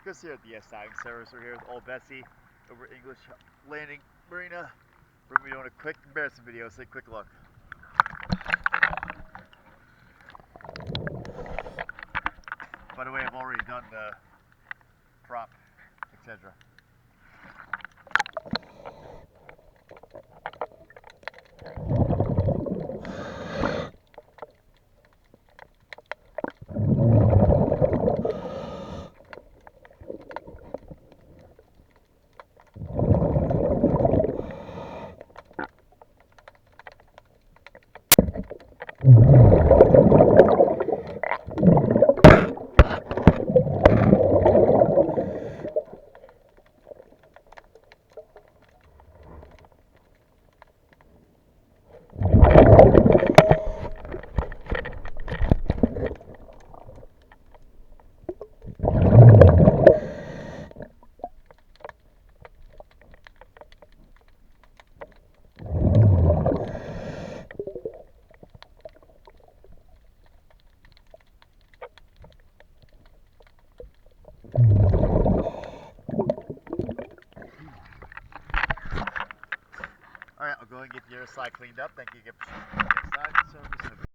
Chris here at the Siding Service. We're here with Ol Bessie over English Landing Marina. We're going to be doing a quick comparison video, so take a quick look. By the way, I've already done the prop, etc. Alright, I'll go and get your side cleaned up. Thank you again for showing me the side service.